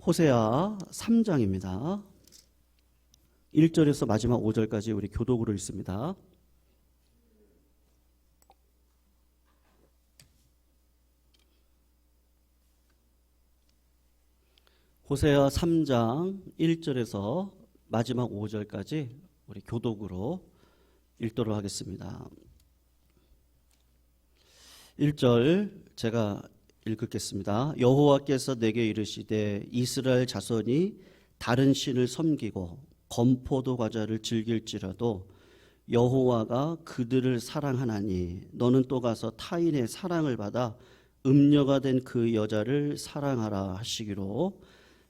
호세아 3장입니다. 1절에서 마지막 5절까지 우리 교독으로 읽습니다. 호세아 3장 1절에서 마지막 5절까지 우리 교독으로 읽도록 하겠습니다. 1절 제가 읽겠습니다. 여호와께서 내게 이르시되 이스라엘 자손이 다른 신을 섬기고 건포도 과자를 즐길지라도 여호와가 그들을 사랑하나니 너는 또 가서 타인의 사랑을 받아 음녀가 된 그 여자를 사랑하라 하시기로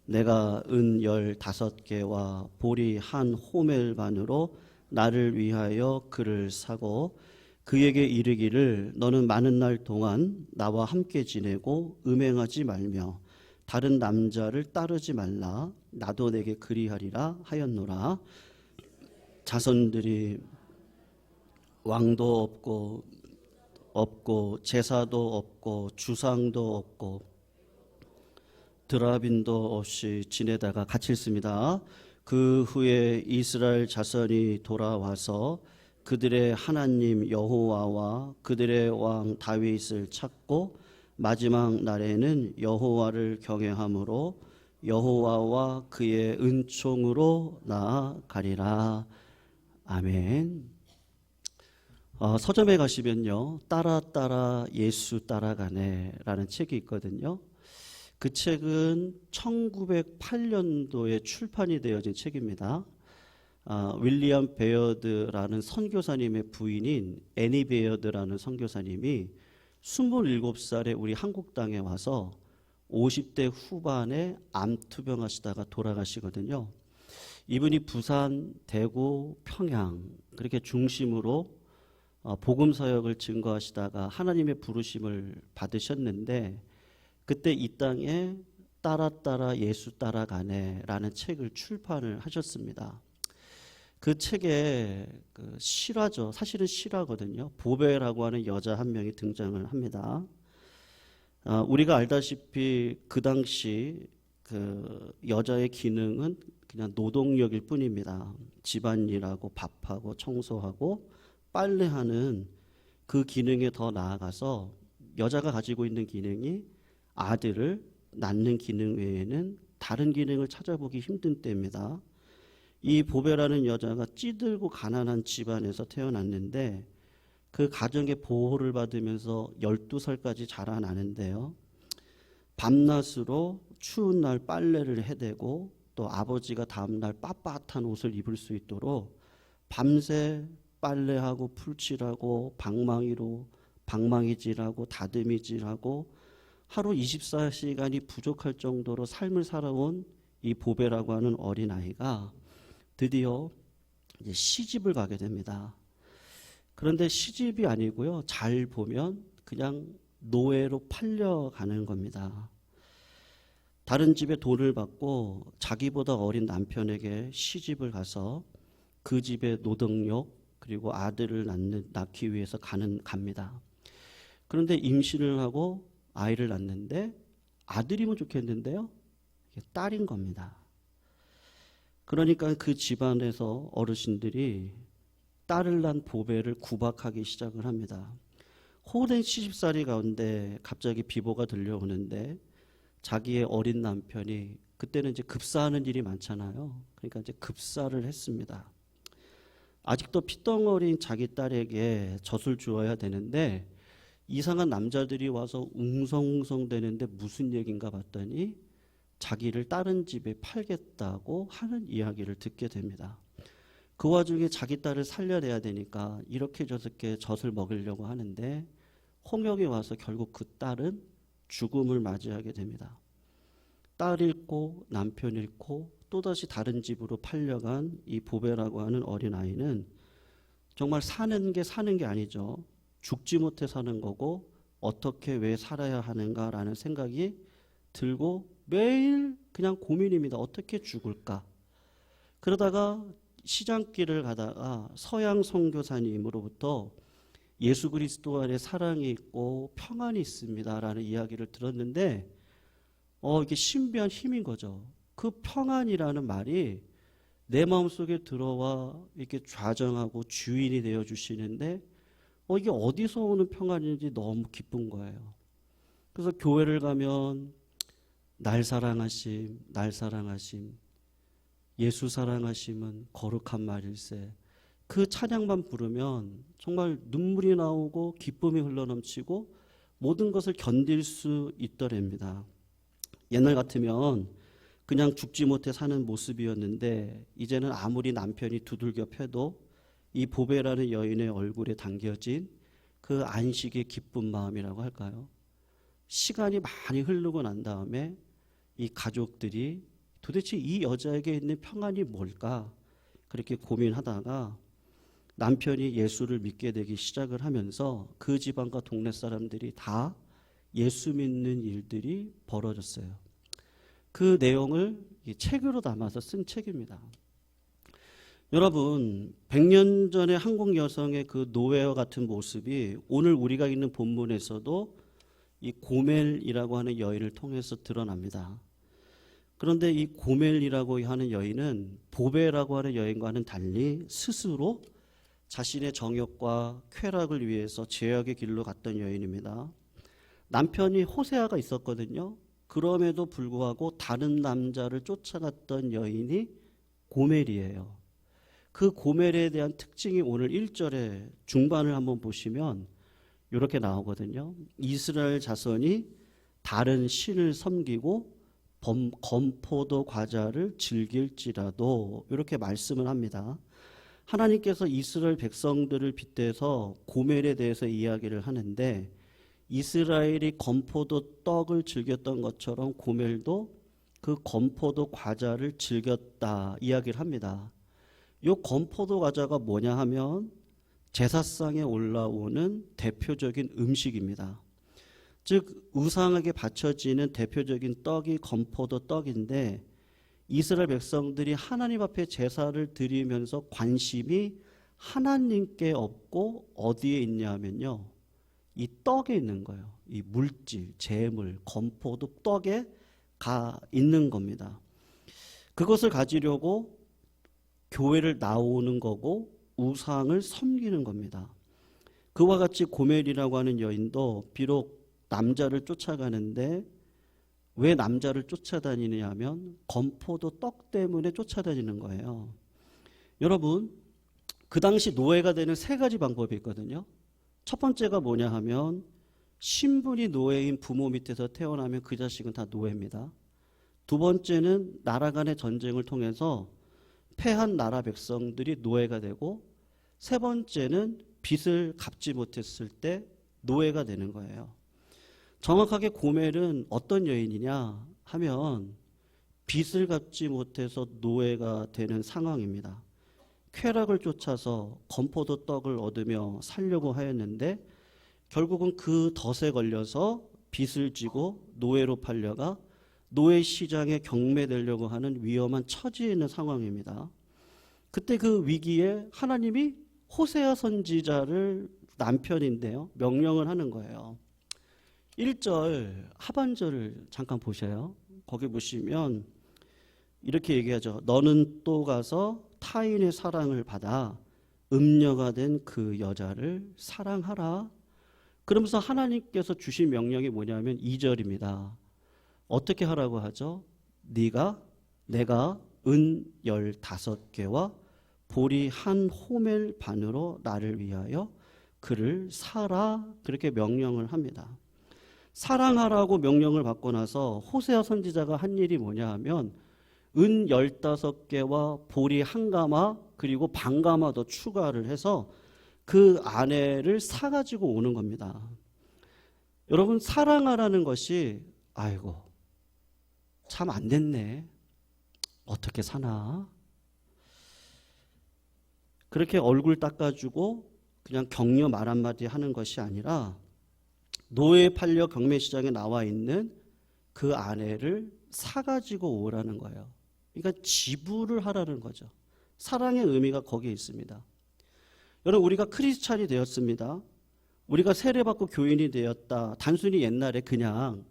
내가 은 15개와 보리 한 호멜 반으로 나를 위하여 그를 사고 그에게 이르기를 너는 많은 날 동안 나와 함께 지내고 음행하지 말며 다른 남자를 따르지 말라. 나도 내게 그리하리라 하였노라. 자손들이 왕도 없고 제사도 없고 주상도 없고 드라빈도 없이 지내다가 같이 읽습니다. 그 후에 이스라엘 자손이 돌아와서 그들의 하나님 여호와와 그들의 왕 다윗을 찾고 마지막 날에는 여호와를 경외함으로 여호와와 그의 은총으로 나아가리라. 아멘. 서점에 가시면요, 따라 예수 따라가네 라는 책이 있거든요. 그 책은 1908년도에 출판이 되어진 책입니다. 윌리엄 베어드라는 선교사님의 부인인 애니 베어드라는 선교사님이 27살에 우리 한국 땅에 와서 50대 후반에 암투병 하시다가 돌아가시거든요. 이분이 부산, 대구, 평양 그렇게 중심으로 복음 사역을 증거하시다가 하나님의 부르심을 받으셨는데 그때 이 땅에 따라 예수 따라가네 라는 책을 출판을 하셨습니다. 그 책에 그 실화죠. 사실은 실화거든요. 보베라고 하는 여자 한 명이 등장을 합니다. 우리가 알다시피 그 당시 그 여자의 기능은 그냥 노동력일 뿐입니다. 집안일하고 밥하고 청소하고 빨래하는 그 기능에 더 나아가서 여자가 가지고 있는 기능이 아들을 낳는 기능 외에는 다른 기능을 찾아보기 힘든 때입니다. 이 보베라는 여자가 찌들고 가난한 집안에서 태어났는데 그 가정의 보호를 받으면서 12살까지 자라나는데요. 밤낮으로 추운 날 빨래를 해대고 또 아버지가 다음날 빳빳한 옷을 입을 수 있도록 밤새 빨래하고 풀칠하고 방망이질하고 다듬이질하고 하루 24시간이 부족할 정도로 삶을 살아온 이 보베라고 하는 어린아이가 드디어 이제 시집을 가게 됩니다. 그런데 시집이 아니고요. 잘 보면 그냥 노예로 팔려가는 겁니다. 다른 집에 돈을 받고 자기보다 어린 남편에게 시집을 가서 그 집에 노동력 그리고 아들을 낳기 위해서 갑니다. 그런데 임신을 하고 아이를 낳는데 아들이면 좋겠는데요. 이게 딸인 겁니다. 그러니까 그 집안에서 어르신들이 딸을 낳은 보배를 구박하기 시작을 합니다. 호된 시집살이 가운데 갑자기 비보가 들려오는데 자기의 어린 남편이 그때는 이제 급사하는 일이 많잖아요. 그러니까 이제 급사를 했습니다. 아직도 피덩어리인 자기 딸에게 젖을 주어야 되는데 이상한 남자들이 와서 웅성웅성 대는데 무슨 얘기인가 봤더니 자기를 다른 집에 팔겠다고 하는 이야기를 듣게 됩니다. 그 와중에 자기 딸을 살려내야 되니까 이렇게 저렇게 젖을 먹이려고 하는데 홍역이 와서 결국 그 딸은 죽음을 맞이하게 됩니다. 딸 잃고 남편 잃고 또다시 다른 집으로 팔려간 이 보베라고 하는 어린아이는 정말 사는 게 아니죠. 죽지 못해 사는 거고 어떻게 왜 살아야 하는가라는 생각이 들고 매일 그냥 고민입니다. 어떻게 죽을까? 그러다가 시장길을 가다가 서양 선교사님으로부터 예수 그리스도 안에 사랑이 있고 평안이 있습니다라는 이야기를 들었는데 이게 신비한 힘인 거죠. 그 평안이라는 말이 내 마음속에 들어와 이렇게 좌정하고 주인이 되어 주시는데 이게 어디서 오는 평안인지 너무 기쁜 거예요. 그래서 교회를 가면 날 사랑하심, 날 사랑하심, 예수 사랑하심은 거룩한 말일세. 그 찬양만 부르면 정말 눈물이 나오고 기쁨이 흘러넘치고 모든 것을 견딜 수 있더랍니다. 옛날 같으면 그냥 죽지 못해 사는 모습이었는데 이제는 아무리 남편이 두들겨 패도 이 보배라는 여인의 얼굴에 담겨진 그 안식의 기쁜 마음이라고 할까요? 시간이 많이 흐르고 난 다음에 이 가족들이 도대체 이 여자에게 있는 평안이 뭘까? 그렇게 고민하다가 남편이 예수를 믿게 되기 시작을 하면서 그 집안과 동네 사람들이 다 예수 믿는 일들이 벌어졌어요. 그 내용을 책으로 담아서 쓴 책입니다. 여러분, 100년 전의 한국 여성의 그 노예와 같은 모습이 오늘 우리가 읽는 본문에서도 이 고멜이라고 하는 여인을 통해서 드러납니다. 그런데 이 고멜이라고 하는 여인은 보배라고 하는 여인과는 달리 스스로 자신의 정욕과 쾌락을 위해서 죄악의 길로 갔던 여인입니다. 남편이 호세아가 있었거든요. 그럼에도 불구하고 다른 남자를 쫓아갔던 여인이 고멜이에요. 그 고멜에 대한 특징이 오늘 1절의 중반을 한번 보시면 이렇게 나오거든요. 이스라엘 자손이 다른 신을 섬기고 건포도 과자를 즐길지라도 이렇게 말씀을 합니다. 하나님께서 이스라엘 백성들을 빗대서 고멜에 대해서 이야기를 하는데 이스라엘이 건포도 떡을 즐겼던 것처럼 고멜도 그 건포도 과자를 즐겼다 이야기를 합니다. 이 건포도 과자가 뭐냐 하면 제사상에 올라오는 대표적인 음식입니다. 즉 우상에게 바쳐지는 대표적인 떡이 건포도 떡인데 이스라엘 백성들이 하나님 앞에 제사를 드리면서 관심이 하나님께 없고 어디에 있냐 하면요. 이 떡에 있는 거예요. 이 물질, 재물, 건포도 떡에 가 있는 겁니다. 그것을 가지려고 교회를 나오는 거고 우상을 섬기는 겁니다. 그와 같이 고멜이라고 하는 여인도 비록 남자를 쫓아가는데 왜 남자를 쫓아다니느냐 하면 건포도 떡 때문에 쫓아다니는 거예요. 여러분, 그 당시 노예가 되는 3가지 방법이 있거든요. 첫 번째가 뭐냐 하면 신분이 노예인 부모 밑에서 태어나면 그 자식은 다 노예입니다. 두 번째는 나라 간의 전쟁을 통해서 패한 나라 백성들이 노예가 되고 세 번째는 빚을 갚지 못했을 때 노예가 되는 거예요. 정확하게 고멜은 어떤 여인이냐 하면 빚을 갚지 못해서 노예가 되는 상황입니다. 쾌락을 쫓아서 건포도 떡을 얻으며 살려고 하였는데 결국은 그 덫에 걸려서 빚을 지고 노예로 팔려가 노예 시장에 경매되려고 하는 위험한 처지에 있는 상황입니다. 그때 그 위기에 하나님이 호세아 선지자를 남편인데요. 명령을 하는 거예요. 1절 하반절을 잠깐 보셔요. 거기 보시면 이렇게 얘기하죠. 너는 또 가서 타인의 사랑을 받아 음녀가 된 그 여자를 사랑하라. 그러면서 하나님께서 주신 명령이 뭐냐면 2절입니다. 어떻게 하라고 하죠? 내가 은 15개와 보리 한 호멜 반으로 나를 위하여 그를 사라. 그렇게 명령을 합니다. 사랑하라고 명령을 받고 나서 호세아 선지자가 한 일이 뭐냐 하면 은 15개와 보리 한 가마 그리고 반 가마 더 추가를 해서 그 아내를 사가지고 오는 겁니다. 여러분, 사랑하라는 것이 아이고 참 안 됐네. 어떻게 사나? 그렇게 얼굴 닦아주고 그냥 격려 말 한마디 하는 것이 아니라 노예 팔려 경매시장에 나와 있는 그 아내를 사가지고 오라는 거예요. 그러니까 지불을 하라는 거죠. 사랑의 의미가 거기에 있습니다. 여러분, 우리가 크리스찬이 되었습니다. 우리가 세례받고 교인이 되었다. 단순히 옛날에 그냥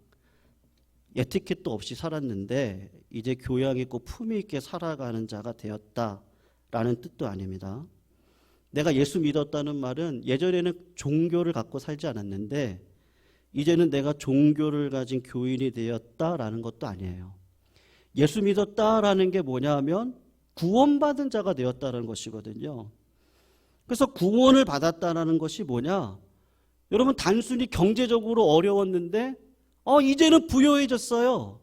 에티켓도 없이 살았는데 이제 교양 있고 품위 있게 살아가는 자가 되었다라는 뜻도 아닙니다. 내가 예수 믿었다는 말은 예전에는 종교를 갖고 살지 않았는데 이제는 내가 종교를 가진 교인이 되었다라는 것도 아니에요. 예수 믿었다라는 게 뭐냐면 구원받은 자가 되었다는 것이거든요. 그래서 구원을 받았다는 것이 뭐냐? 여러분, 단순히 경제적으로 어려웠는데 이제는 부유해졌어요.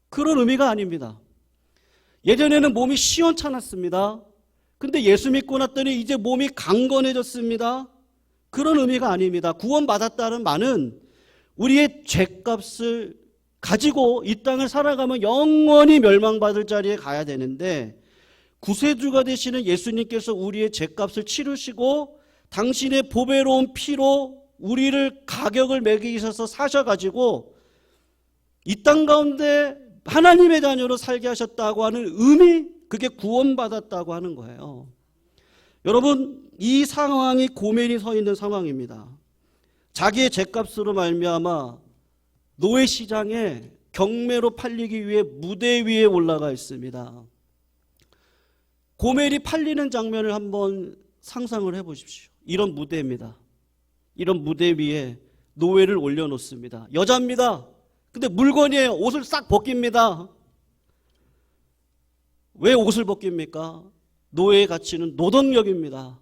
그런 의미가 아닙니다. 예전에는 몸이 시원찮았습니다. 근데 예수 믿고 났더니 이제 몸이 강건해졌습니다. 그런 의미가 아닙니다. 구원받았다는 말은 우리의 죄값을 가지고 이 땅을 살아가면 영원히 멸망받을 자리에 가야 되는데 구세주가 되시는 예수님께서 우리의 죄값을 치르시고 당신의 보배로운 피로 우리를 가격을 매기셔서 사셔가지고 이 땅 가운데 하나님의 자녀로 살게 하셨다고 하는 의미, 그게 구원받았다고 하는 거예요. 여러분, 이 상황이 고멜이 서 있는 상황입니다. 자기의 죄값으로 말미암아 노예 시장에 경매로 팔리기 위해 무대 위에 올라가 있습니다. 고멜이 팔리는 장면을 한번 상상을 해보십시오. 이런 무대입니다. 이런 무대 위에 노예를 올려놓습니다. 여자입니다. 근데 물건이에요. 옷을 싹 벗깁니다. 왜 옷을 벗깁니까? 노예의 가치는 노동력입니다.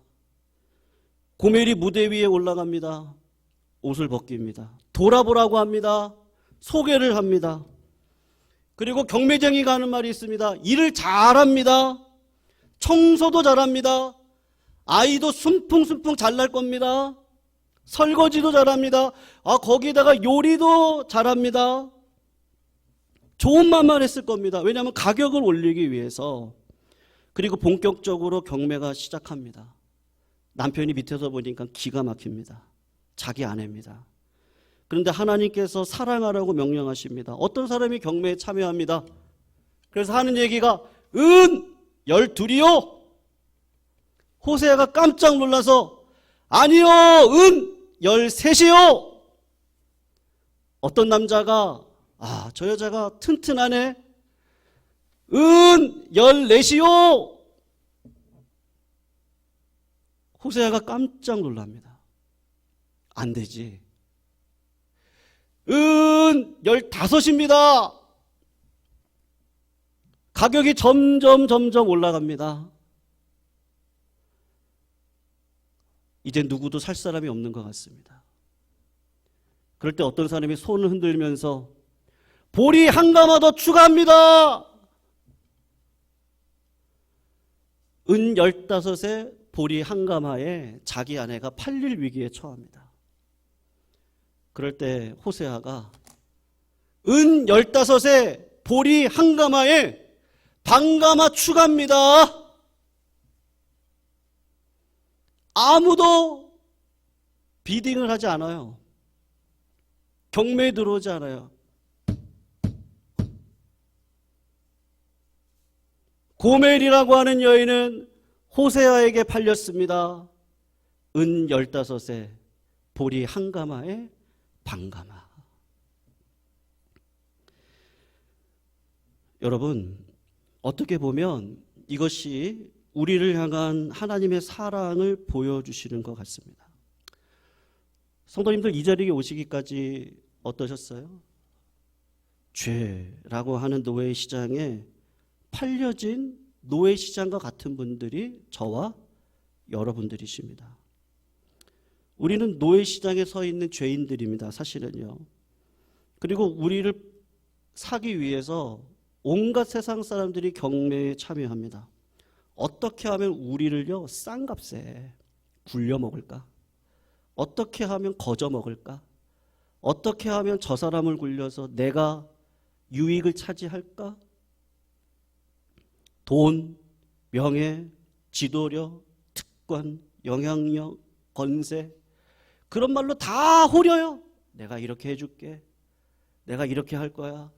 고멜이 무대 위에 올라갑니다. 옷을 벗깁니다. 돌아보라고 합니다. 소개를 합니다. 그리고 경매쟁이가 하는 말이 있습니다. 일을 잘합니다. 청소도 잘합니다. 아이도 순풍순풍 잘날 겁니다. 설거지도 잘합니다. 거기다가 요리도 잘합니다. 좋은 말만 했을 겁니다. 왜냐하면 가격을 올리기 위해서. 그리고 본격적으로 경매가 시작합니다. 남편이 밑에서 보니까 기가 막힙니다. 자기 아내입니다. 그런데 하나님께서 사랑하라고 명령하십니다. 어떤 사람이 경매에 참여합니다. 그래서 하는 얘기가 은 12이요. 호세아가 깜짝 놀라서 아니요, 은 13이요. 어떤 남자가 저 여자가 튼튼하네. 은 14이요. 호세아가 깜짝 놀랍니다. 안 되지. 은 15입니다. 가격이 점점 올라갑니다. 이제 누구도 살 사람이 없는 것 같습니다. 그럴 때 어떤 사람이 손을 흔들면서 보리 한 가마 더 추가합니다. 은 15에 보리 한 가마에 자기 아내가 팔릴 위기에 처합니다. 그럴 때 호세아가 은 15에 보리 한 가마에 반 가마 추가합니다. 아무도 비딩을 하지 않아요. 경매에 들어오지 않아요. 고멜이라고 하는 여인은 호세아에게 팔렸습니다. 은 15에 보리 한 가마에 반 가마. 여러분, 어떻게 보면 이것이 우리를 향한 하나님의 사랑을 보여주시는 것 같습니다. 성도님들, 이 자리에 오시기까지 어떠셨어요? 죄라고 하는 노예 시장에 팔려진 노예 시장과 같은 분들이 저와 여러분들이십니다. 우리는 노예 시장에 서 있는 죄인들입니다. 사실은요. 그리고 우리를 사기 위해서 온갖 세상 사람들이 경매에 참여합니다. 어떻게 하면 우리를요 싼 값에 굴려 먹을까? 어떻게 하면 거저 먹을까? 어떻게 하면 저 사람을 굴려서 내가 유익을 차지할까? 돈, 명예, 지도력, 특권, 영향력, 권세, 그런 말로 다 호려요. 내가 이렇게 해줄게. 내가 이렇게 할 거야.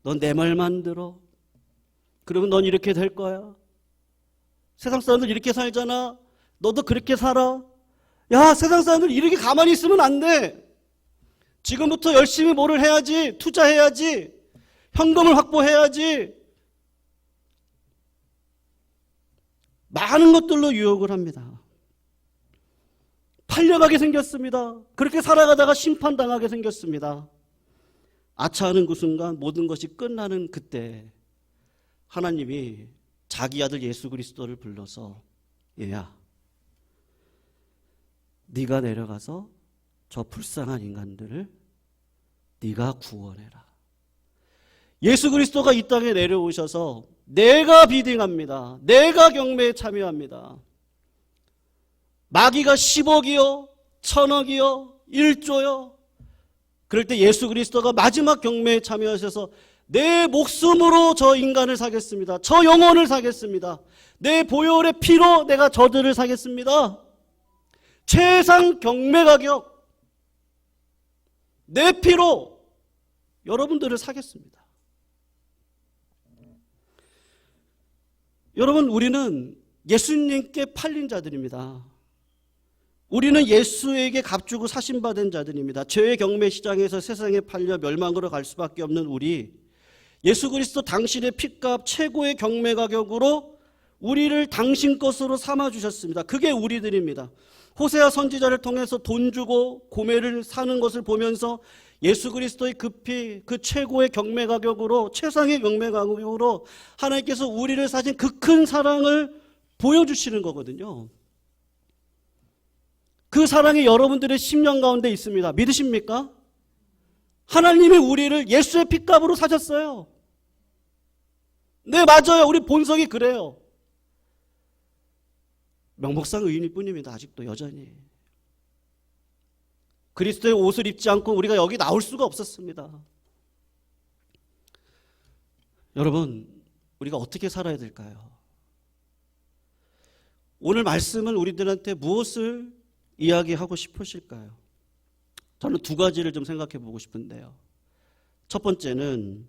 넌 내 말만 들어. 그러면 넌 이렇게 될 거야. 세상 사람들 이렇게 살잖아. 너도 그렇게 살아. 야, 세상 사람들 이렇게 가만히 있으면 안 돼. 지금부터 열심히 뭐를 해야지, 투자해야지, 현금을 확보해야지, 많은 것들로 유혹을 합니다. 팔려가게 생겼습니다. 그렇게 살아가다가 심판당하게 생겼습니다. 아차하는 그 순간 모든 것이 끝나는 그때 하나님이 자기 아들 예수 그리스도를 불러서 얘야, 네가 내려가서 저 불쌍한 인간들을 네가 구원해라. 예수 그리스도가 이 땅에 내려오셔서 내가 비딩합니다. 내가 경매에 참여합니다. 마귀가 10억이요, 1000억이요, 1조요. 그럴 때 예수 그리스도가 마지막 경매에 참여하셔서 내 목숨으로 저 인간을 사겠습니다. 저 영혼을 사겠습니다. 내 보혈의 피로 내가 저들을 사겠습니다. 최상 경매 가격, 내 피로 여러분들을 사겠습니다. 여러분, 우리는 예수님께 팔린 자들입니다. 우리는 예수에게 값주고 사신받은 자들입니다. 죄의 경매 시장에서 세상에 팔려 멸망으로 갈 수밖에 없는 우리, 예수 그리스도 당신의 핏값 최고의 경매 가격으로 우리를 당신 것으로 삼아주셨습니다. 그게 우리들입니다. 호세아 선지자를 통해서 돈 주고 고매를 사는 것을 보면서 예수 그리스도의 그 피, 그 최고의 경매 가격으로, 최상의 경매 가격으로 하나님께서 우리를 사신 그 큰 사랑을 보여주시는 거거든요. 그 사랑이 여러분들의 심령 가운데 있습니다. 믿으십니까? 하나님이 우리를 예수의 핏값으로 사셨어요. 네, 맞아요. 우리 본성이 그래요. 명목상 의인일 뿐입니다. 아직도 여전히. 그리스도의 옷을 입지 않고 우리가 여기 나올 수가 없었습니다. 여러분, 우리가 어떻게 살아야 될까요? 오늘 말씀은 우리들한테 무엇을 이야기하고 싶으실까요? 저는 두 가지를 좀 생각해 보고 싶은데요. 첫 번째는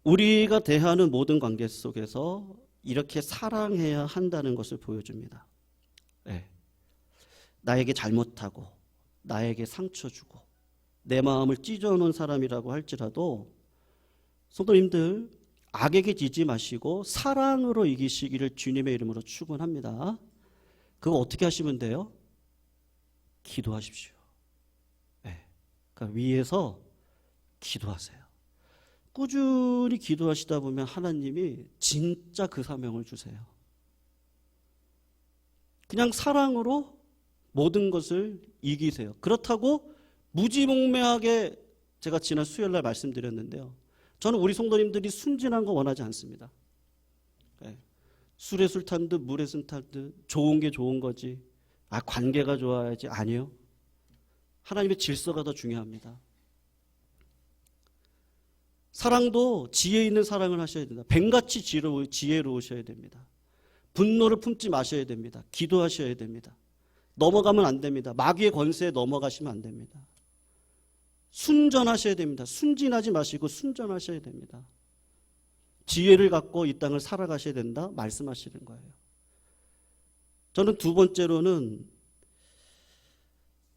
우리가 대하는 모든 관계 속에서 이렇게 사랑해야 한다는 것을 보여줍니다. 네. 나에게 잘못하고 나에게 상처 주고 내 마음을 찢어놓은 사람이라고 할지라도 성도님들, 악에게 지지 마시고 사랑으로 이기시기를 주님의 이름으로 축원합니다. 그거 어떻게 하시면 돼요? 기도하십시오. 네. 그러니까 위에서 기도하세요. 꾸준히 기도하시다 보면 하나님이 진짜 그 사명을 주세요. 그냥 사랑으로 모든 것을 이기세요. 그렇다고 무지몽매하게, 제가 지난 수요일날 말씀드렸는데요. 저는 우리 성도님들이 순진한 거 원하지 않습니다. 네. 술에 술 탄 듯 물에 술 탄 듯 좋은 게 좋은 거지, 관계가 좋아야지. 아니요. 하나님의 질서가 더 중요합니다. 사랑도 지혜 있는 사랑을 하셔야 된다. 뱀같이 지혜로우셔야 됩니다. 분노를 품지 마셔야 됩니다. 기도하셔야 됩니다. 넘어가면 안 됩니다. 마귀의 권세에 넘어가시면 안 됩니다. 순전하셔야 됩니다. 순진하지 마시고 순전하셔야 됩니다. 지혜를 갖고 이 땅을 살아가셔야 된다 말씀하시는 거예요. 저는 두 번째로는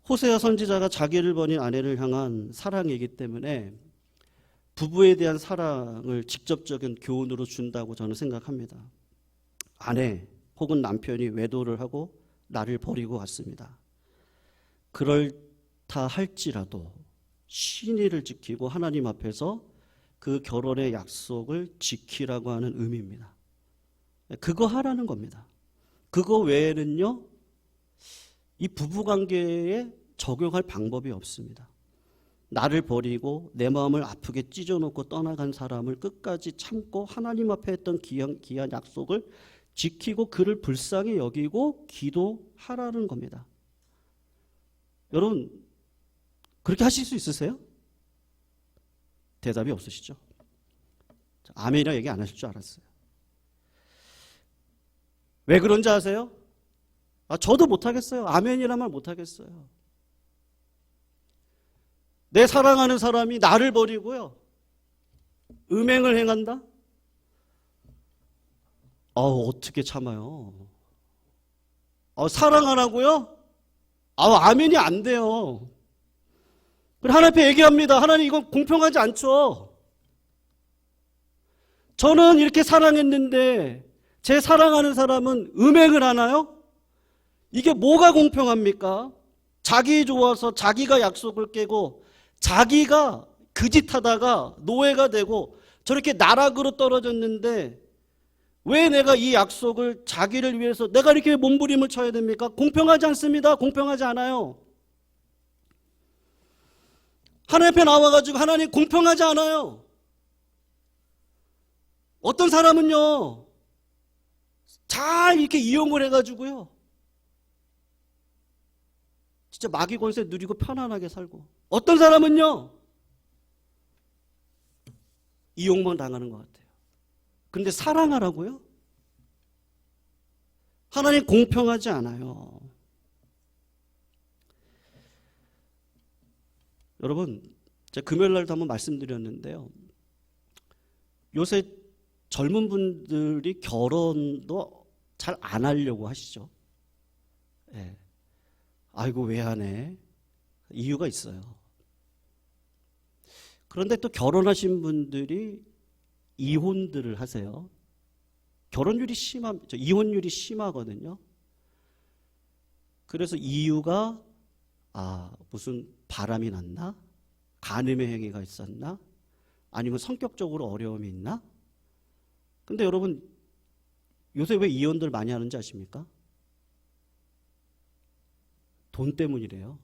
호세아 선지자가 자기를 버린 아내를 향한 사랑이기 때문에 부부에 대한 사랑을 직접적인 교훈으로 준다고 저는 생각합니다. 아내 혹은 남편이 외도를 하고 나를 버리고 갔습니다. 그렇다 할지라도 신의를 지키고 하나님 앞에서 그 결혼의 약속을 지키라고 하는 의미입니다. 그거 하라는 겁니다. 그거 외에는요, 이 부부관계에 적용할 방법이 없습니다. 나를 버리고 내 마음을 아프게 찢어놓고 떠나간 사람을 끝까지 참고 하나님 앞에 했던 귀한 약속을 지키고 그를 불쌍히 여기고 기도하라는 겁니다. 여러분, 그렇게 하실 수 있으세요? 대답이 없으시죠? 아멘이라 얘기 안 하실 줄 알았어요. 왜 그런지 아세요? 저도 못하겠어요. 아멘이란 말 못하겠어요. 내 사랑하는 사람이 나를 버리고요, 음행을 행한다? 어떻게 참아요? 사랑 안 하고요? 아멘이 안 돼요. 그리고 하나님 앞에 얘기합니다. 하나님, 이건 공평하지 않죠. 저는 이렇게 사랑했는데 제 사랑하는 사람은 음행을 하나요? 이게 뭐가 공평합니까? 자기 좋아서 자기가 약속을 깨고 자기가 그 짓 하다가 노예가 되고 저렇게 나락으로 떨어졌는데 왜 내가 이 약속을 자기를 위해서 내가 이렇게 몸부림을 쳐야 됩니까? 공평하지 않습니다. 공평하지 않아요. 하나님 앞에 나와가지고 하나님 공평하지 않아요. 어떤 사람은요, 잘 이렇게 이용을 해가지고요, 진짜 마귀 권세 누리고 편안하게 살고, 어떤 사람은요, 이용만 당하는 것 같아요. 근데 사랑하라고요? 하나님 공평하지 않아요. 여러분, 제가 금요일 날도 한번 말씀드렸는데요. 요새 젊은 분들이 결혼도 잘 안 하려고 하시죠. 예. 아이고, 왜 하네? 이유가 있어요. 그런데 또 결혼하신 분들이 이혼들을 하세요. 이혼율이 심하거든요. 그래서 이유가 무슨 바람이 났나? 간음의 행위가 있었나? 아니면 성격적으로 어려움이 있나? 근데 여러분, 요새 왜 이혼들 많이 하는지 아십니까? 돈 때문이래요.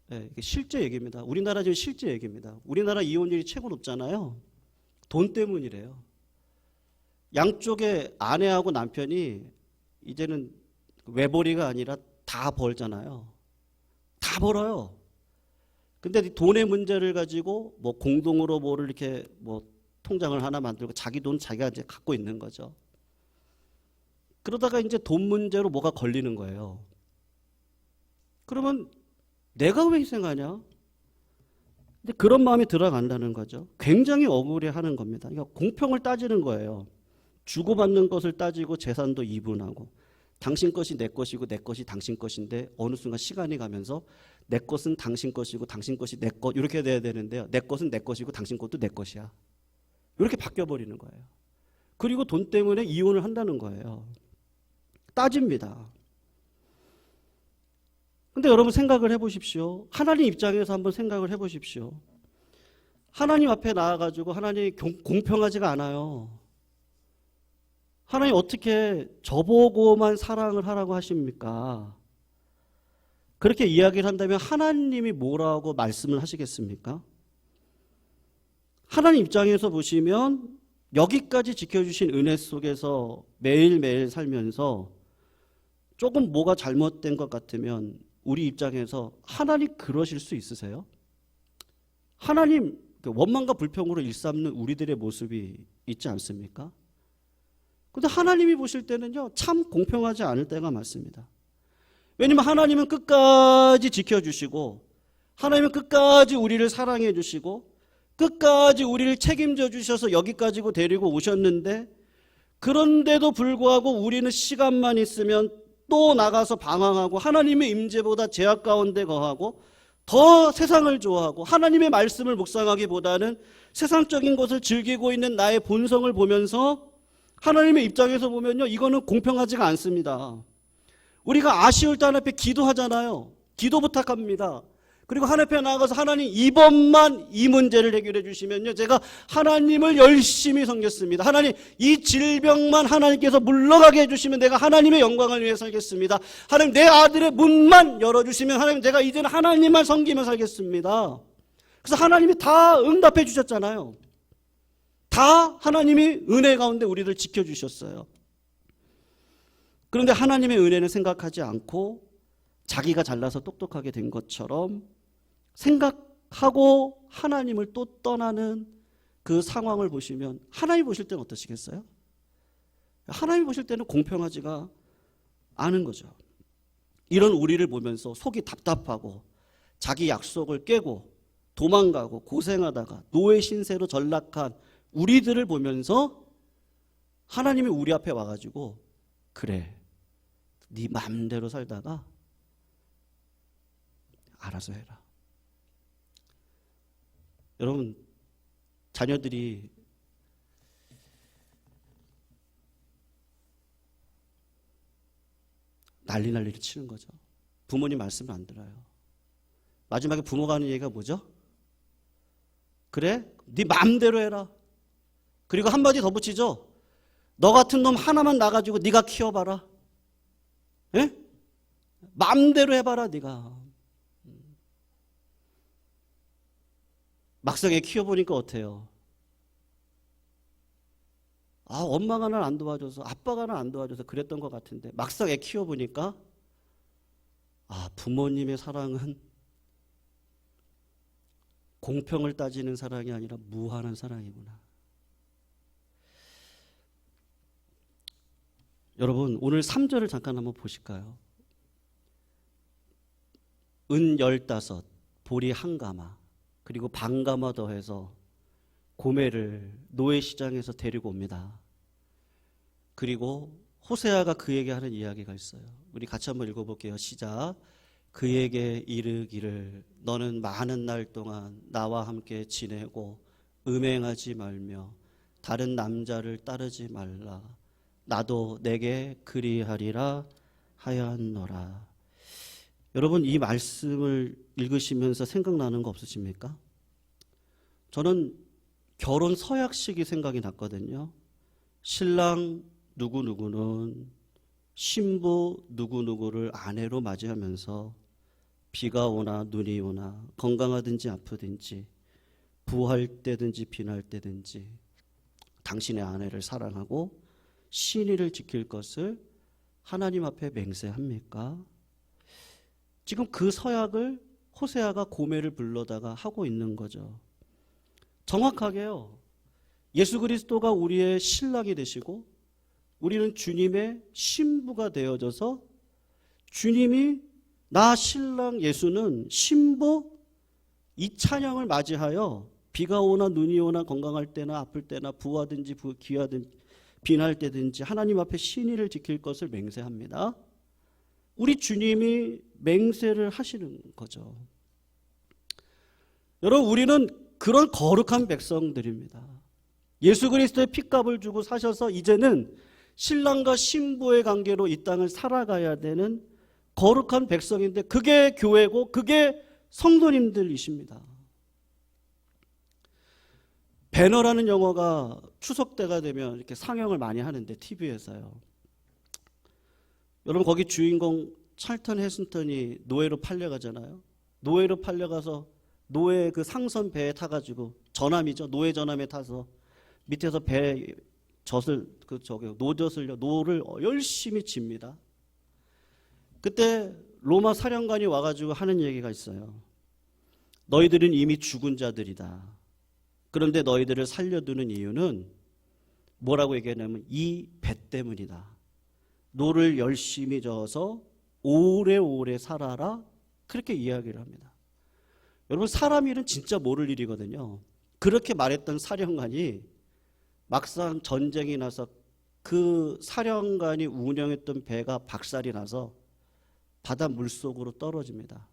네, 이게 실제 얘기입니다. 우리나라 지금 실제 얘기입니다. 우리나라 이혼율이 최고 높잖아요. 돈 때문이래요. 양쪽의 아내하고 남편이 이제는 외벌이가 아니라 다 벌잖아요. 다 벌어요. 근데 돈의 문제를 가지고 뭐 공동으로 뭐를 이렇게 뭐 통장을 하나 만들고 자기 돈 자기가 이제 갖고 있는 거죠. 그러다가 이제 돈 문제로 뭐가 걸리는 거예요. 그러면 내가 왜 희생하냐? 근데 그런 마음이 들어간다는 거죠. 굉장히 억울해하는 겁니다. 그러니까 공평을 따지는 거예요. 주고받는 것을 따지고 재산도 이분하고, 당신 것이 내 것이고 내 것이 당신 것인데 어느 순간 시간이 가면서 내 것은 당신 것이고 당신 것이 내 것, 이렇게 돼야 되는데요. 내 것은 내 것이고 당신 것도 내 것이야. 이렇게 바뀌어버리는 거예요. 그리고 돈 때문에 이혼을 한다는 거예요. 따집니다. 근데 여러분 생각을 해보십시오. 하나님 입장에서 한번 생각을 해보십시오. 하나님 앞에 나와가지고 하나님이 공평하지가 않아요. 하나님 어떻게 저보고만 사랑을 하라고 하십니까? 그렇게 이야기를 한다면 하나님이 뭐라고 말씀을 하시겠습니까? 하나님 입장에서 보시면 여기까지 지켜주신 은혜 속에서 매일매일 살면서 조금 뭐가 잘못된 것 같으면 우리 입장에서 하나님 그러실 수 있으세요? 하나님 원망과 불평으로 일삼는 우리들의 모습이 있지 않습니까? 근데 하나님이 보실 때는요, 참 공평하지 않을 때가 많습니다. 왜냐면 하나님은 끝까지 지켜주시고, 하나님은 끝까지 우리를 사랑해 주시고, 끝까지 우리를 책임져 주셔서 여기까지 데리고 오셨는데, 그런데도 불구하고 우리는 시간만 있으면 또 나가서 방황하고 하나님의 임재보다 제약 가운데 거하고 더 세상을 좋아하고 하나님의 말씀을 묵상하기보다는 세상적인 것을 즐기고 있는 나의 본성을 보면서 하나님의 입장에서 보면요, 이거는 공평하지가 않습니다. 우리가 아쉬울 때 하나님 앞에 기도하잖아요. 기도 부탁합니다. 그리고 하나님 앞에 나가서 하나님 이번만 이 문제를 해결해 주시면요, 제가 하나님을 열심히 섬겼습니다. 하나님 이 질병만 하나님께서 물러가게 해주시면 내가 하나님의 영광을 위해 살겠습니다. 하나님 내 아들의 문만 열어주시면 하나님 제가 이제는 하나님만 섬기며 살겠습니다. 그래서 하나님이 다 응답해 주셨잖아요. 다 하나님이 은혜 가운데 우리를 지켜주셨어요. 그런데 하나님의 은혜는 생각하지 않고 자기가 잘나서 똑똑하게 된 것처럼 생각하고 하나님을 또 떠나는 그 상황을 보시면 하나님 보실 때는 어떠시겠어요? 하나님 보실 때는 공평하지가 않은 거죠. 이런 우리를 보면서 속이 답답하고 자기 약속을 깨고 도망가고 고생하다가 노예 신세로 전락한 우리들을 보면서 하나님이 우리 앞에 와가지고 그래, 네 마음대로 살다가 알아서 해라. 여러분, 자녀들이 난리를 치는 거죠. 부모님 말씀을 안 들어요. 마지막에 부모가 하는 얘기가 뭐죠? 그래? 네 마음대로 해라. 그리고 한마디 더 붙이죠. 너 같은 놈 하나만 나가지고 네가 키워봐라. 예? 마음대로 해봐라 네가. 막상 애 키워보니까 어때요? 엄마가 날 안 도와줘서, 아빠가 날 안 도와줘서 그랬던 것 같은데 막상 애 키워보니까 부모님의 사랑은 공평을 따지는 사랑이 아니라 무한한 사랑이구나. 여러분, 오늘 3절을 잠깐 한번 보실까요? 은 15, 보리 1가마, 그리고 반가마 더해서 고멜을 노예시장에서 데리고 옵니다. 그리고 호세아가 그에게 하는 이야기가 있어요. 우리 같이 한번 읽어볼게요. 시작. 그에게 이르기를 너는 많은 날 동안 나와 함께 지내고 음행하지 말며 다른 남자를 따르지 말라. 나도 내게 그리하리라 하였노라. 여러분, 이 말씀을 읽으시면서 생각나는 거 없으십니까? 저는 결혼 서약식이 생각이 났거든요. 신랑 누구누구는 신부 누구누구를 아내로 맞이하면서 비가 오나 눈이 오나 건강하든지 아프든지 부할 때든지 빈할 때든지 당신의 아내를 사랑하고 신의를 지킬 것을 하나님 앞에 맹세합니까? 지금 그 서약을 호세아가 고멜을 불러다가 하고 있는 거죠. 정확하게요. 예수 그리스도가 우리의 신랑이 되시고 우리는 주님의 신부가 되어져서 주님이 나 신랑 예수는 신부 이 찬양을 맞이하여 비가 오나 눈이 오나 건강할 때나 아플 때나 부하든지 기하든지 빈할 때든지 하나님 앞에 신의를 지킬 것을 맹세합니다. 우리 주님이 맹세를 하시는 거죠. 여러분, 우리는 그런 거룩한 백성들입니다. 예수 그리스도의 핏값을 주고 사셔서 이제는 신랑과 신부의 관계로 이 땅을 살아가야 되는 거룩한 백성인데 그게 교회고 그게 성도님들이십니다. 배너라는 영화가 추석 때가 되면 이렇게 상영을 많이 하는데 TV에서요. 여러분, 거기 주인공 찰턴 헤스턴이 노예로 팔려가잖아요. 노예로 팔려가서 노예 그 상선 배에 타가지고 전함이죠. 노예 전함에 타서 밑에서 배 젖을 노젖을요 노를 열심히 칩니다. 그때 로마 사령관이 와가지고 하는 얘기가 있어요. 너희들은 이미 죽은 자들이다. 그런데 너희들을 살려두는 이유는 뭐라고 얘기하냐면 이 배 때문이다. 노를 열심히 저어서 오래오래 살아라. 그렇게 이야기를 합니다. 여러분, 사람 일은 진짜 모를 일이거든요. 그렇게 말했던 사령관이 막상 전쟁이 나서 그 사령관이 운영했던 배가 박살이 나서 바다 물속으로 떨어집니다.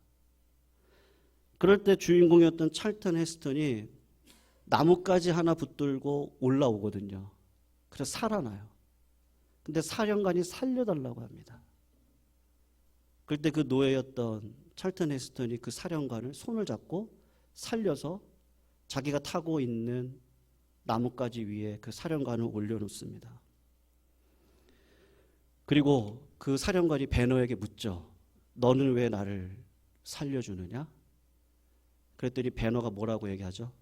그럴 때 주인공이었던 찰턴 헤스턴이 나뭇가지 하나 붙들고 올라오거든요. 그래서 살아나요. 근데 사령관이 살려달라고 합니다. 그럴 때 그 노예였던 찰턴 헤스턴이 그 사령관을 손을 잡고 살려서 자기가 타고 있는 나뭇가지 위에 그 사령관을 올려놓습니다. 그리고 그 사령관이 배너에게 묻죠. 너는 왜 나를 살려주느냐? 그랬더니 배너가 뭐라고 얘기하죠?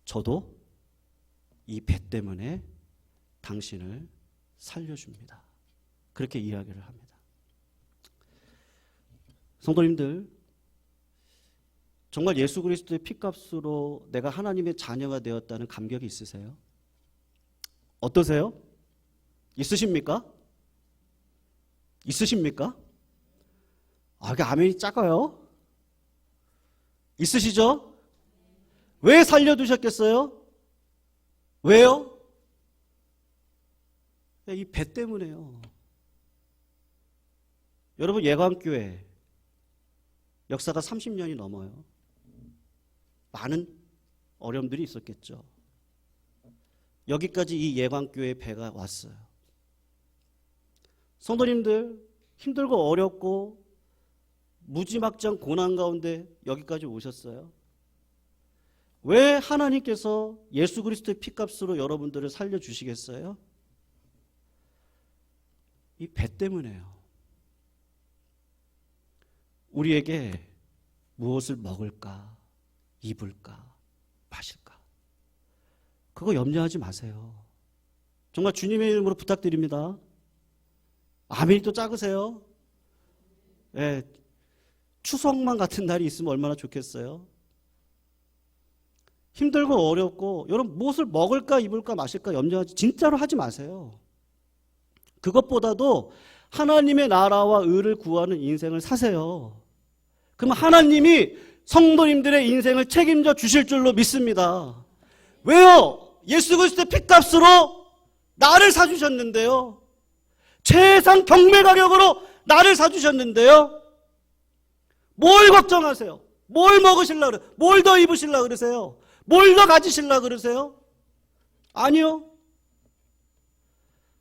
저도 이 배 때문에 당신을 살려줍니다. 그렇게 이야기를 합니다. 성도님들, 정말 예수 그리스도의 핏값으로 내가 하나님의 자녀가 되었다는 감격이 있으세요? 어떠세요? 있으십니까? 있으십니까? 이게 아멘이 작아요? 있으시죠? 왜 살려두셨겠어요? 왜요? 이 배 때문에요. 여러분, 예관교회 역사가 30년이 넘어요. 많은 어려움들이 있었겠죠. 여기까지 이 예광교회 배가 왔어요. 성도님들 힘들고 어렵고 무지막지한 고난 가운데 여기까지 오셨어요. 왜 하나님께서 예수 그리스도의 피값으로 여러분들을 살려주시겠어요? 이 배 때문에요. 우리에게 무엇을 먹을까, 입을까, 마실까, 그거 염려하지 마세요. 정말 주님의 이름으로 부탁드립니다. 아멘이 또 작으세요? 예, 추석만 같은 날이 있으면 얼마나 좋겠어요? 힘들고 어렵고 여러분 무엇을 먹을까, 입을까, 마실까 염려하지 진짜로 하지 마세요. 그것보다도 하나님의 나라와 의를 구하는 인생을 사세요. 그럼 하나님이 성도님들의 인생을 책임져 주실 줄로 믿습니다. 왜요? 예수 그리스도의 피값으로 나를 사주셨는데요. 최상 경매 가격으로 나를 사주셨는데요. 뭘 걱정하세요? 뭘 먹으시려고 그래요? 뭘 더 입으시려고 그러세요? 뭘 더 가지시려고 그러세요? 아니요.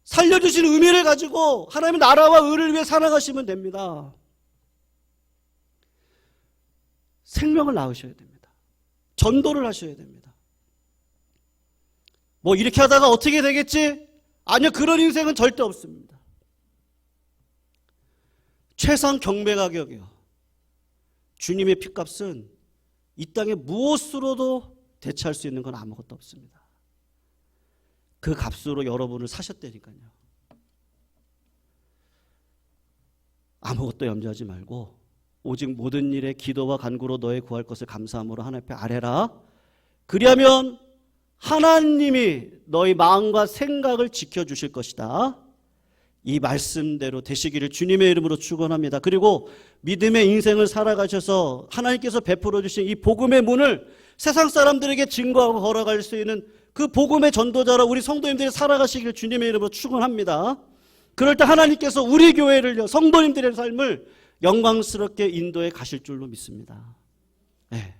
살려주신 의미를 가지고 하나님의 나라와 의를 위해 살아가시면 됩니다. 생명을 낳으셔야 됩니다. 전도를 하셔야 됩니다. 뭐 이렇게 하다가 어떻게 되겠지? 아니요, 그런 인생은 절대 없습니다. 최상 경매 가격이요. 주님의 피값은 이 땅에 무엇으로도 대체할 수 있는 건 아무것도 없습니다. 그 값으로 여러분을 사셨다니까요. 아무것도 염려하지 말고 오직 모든 일에 기도와 간구로 너의 구할 것을 감사함으로 하나님 앞에 아뢰라. 그리하면 하나님이 너희 마음과 생각을 지켜주실 것이다. 이 말씀대로 되시기를 주님의 이름으로 축원합니다. 그리고 믿음의 인생을 살아가셔서 하나님께서 베풀어 주신 이 복음의 문을 세상 사람들에게 증거하고 걸어갈 수 있는 그 복음의 전도자로 우리 성도님들이 살아가시길 주님의 이름으로 축원합니다. 그럴 때 하나님께서 우리 교회를요, 성도님들의 삶을 영광스럽게 인도해 가실 줄로 믿습니다. 네.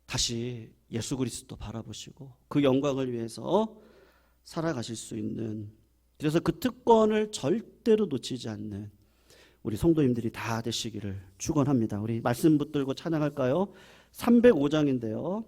다시 예수 그리스도 바라보시고 그 영광을 위해서 살아가실 수 있는, 그래서 그 특권을 절대로 놓치지 않는 우리 성도님들이 다 되시기를 축원합니다. 우리 말씀 붙들고 찬양할까요? 305장인데요.